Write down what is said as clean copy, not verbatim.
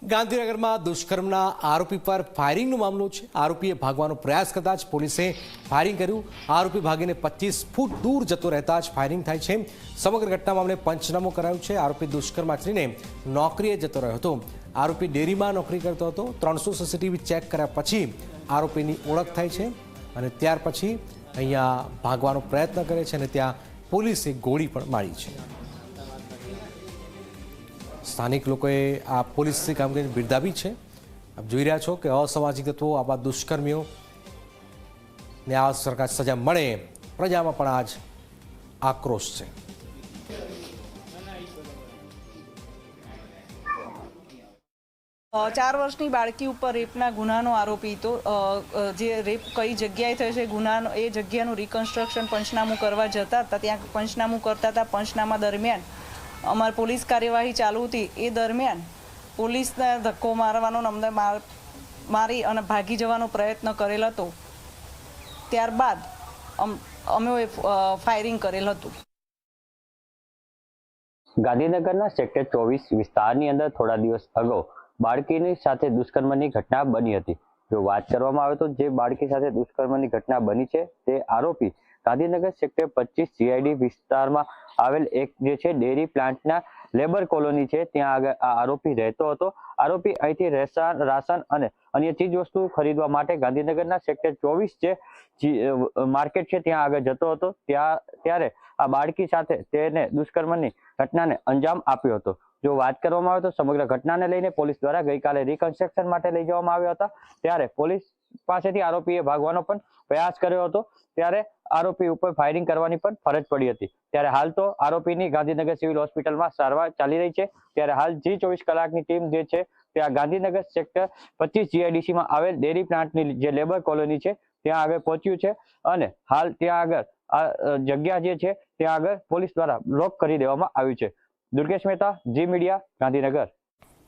ગાંધીનગરમાં દુષ્કર્મના આરોપી પર ફાયરિંગનો મામલો છે। આરોપીએ ભાગવાનો પ્રયાસ કરતા જ પોલીસે ફાયરિંગ કર્યું। આરોપી ભાગીને 25 ફૂટ દૂર જતો રહેતા જ ફાયરિંગ થાય છે। સમગ્ર ઘટના મામલે પંચનામું કરાયું છે। આરોપી દુષ્કર્મ આચરીને નોકરીએ જતો રહ્યો હતો। આરોપી ડેરીમાં નોકરી કરતો હતો। 300 સીસીટીવી ચેક કર્યા પછી આરોપીની ઓળખ થાય છે અને ત્યાર પછી અહીંયા ભાગવાનો પ્રયત્ન કરે છે અને ત્યાં પોલીસે ગોળી પણ મારી છે। સ્થાનિક લોકોએ આ પોલીસની કામગીરીને બિરદાવી છે। આપ જોઈ રહ્યા છો કે અસામાજિક તત્વો આવા દુષ્કર્મીઓને આ સરકાર સજા મળે, પ્રજામાં પણ આજ આક્રોશ છે। ચાર વર્ષની બાળકી ઉપર રેપના ગુનાનો આરોપી તો જે રેપ કઈ જગ્યાએ થયો છે ગુનાનો એ જગ્યાનું રિકન્સ્ટ્રક્શન પંચનામું કરવા જતા હતા। ત્યાં પંચનામું કરતા હતા। પંચનામા દરમિયાન અમારી પોલીસ કાર્યવાહી ચાલુ હતી। એ દરમિયાન પોલીસને ધક્કો મારવાનો અમને મારી અને ભાગી જવાનો પ્રયત્ન કરેલ હતો। ત્યારબાદ અમે ફાયરિંગ કરેલ હતું। ગાંધીનગરના સેક્ટર 24 વિસ્તારની અંદર થોડા દિવસ અગાઉ બાળકીની સાથે દુષ્કર્મની ઘટના બની હતી। જો વાત કરવામાં આવે તો જે બાળકી સાથે દુષ્કર્મની ઘટના બની છે તે આરોપી ગાંધીનગર સેક્ટર 25 જીઆઈડી વિસ્તારમાં આવેલ એક જે છે ડેરી પ્લાન્ટના લેબર કોલોની છે ત્યાં આગળ આ આરોપી રહેતો હતો। આરોપી અહીંથી રાશન અને અન્ય ચીજ વસ્તુ ખરીદવા માટે ગાંધીનગરના સેક્ટર 24 જે માર્કેટ છે ત્યાં આગળ જતો હતો। ત્યારે આ બાળકી સાથે તેને દુષ્કર્મની ઘટનાને અંજામ આપ્યો હતો। જો વાત કરવામાં આવે તો સમગ્ર ઘટનાને લઈને પોલીસ દ્વારા ગઈકાલે રિકન્સ્ટ્રક્શન માટે લઈ જવામાં આવ્યા હતા। ત્યારે પોલીસ પાસેથી આરોપીએ ભાગવાનો પણ પ્રયાસ કર્યો હતો। ત્યારે આરોપી ઉપર ફાયરિંગ કરવાની પણ ફરજ પડી હતી। ત્યારે હાલ તો આરોપીની ગાંધીનગર સિવિલ હોસ્પિટલમાં સારવાર ચાલી રહી છે। ત્યારે હાલ G24 કલાકની ટીમ જે છે ત્યાં ગાંધીનગર સેક્ટર 25 જીઆઈડીસીમાં આવેલ ડેરી પ્લાન્ટની જે લેબર કોલોની છે ત્યાં આગળ પહોંચ્યું છે અને હાલ ત્યાં આગળ આ જગ્યા જે છે ત્યાં આગળ પોલીસ દ્વારા બ્લોક કરી દેવામાં આવ્યું છે। દુર્ગેશ મહેતા, જી મીડિયા, ગાંધીનગર।